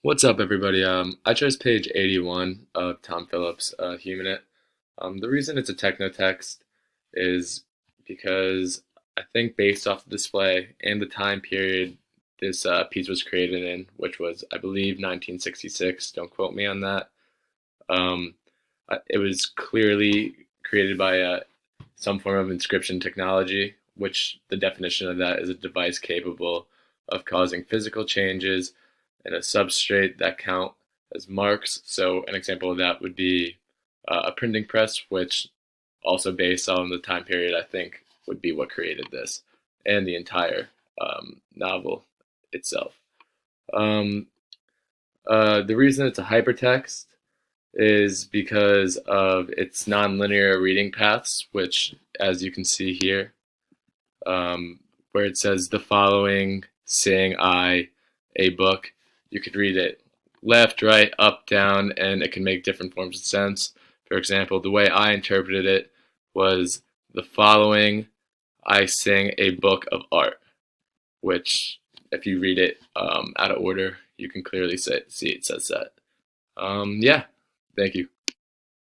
What's up, everybody? I chose page 81 of Tom Phillips' Human It. The reason it's a techno text is because I think based off the display and the time period this piece was created in, which was, I believe, 1966, don't quote me on that, um, it was clearly created by some form of inscription technology, which the definition of that is a device capable of causing physical changes in a substrate that count as marks. So an example of that would be a printing press, which also based on the time period, I think would be what created this and the entire novel itself. Um, the reason it's a hypertext is because of its nonlinear reading paths, which, as you can see here, where it says the following, saying I, a book, you could read it left, right, up, down, and it can make different forms of sense. For example, the way I interpreted it was the following, I sing a book of art, which, if you read it out of order, you can clearly see it says that. Yeah, thank you.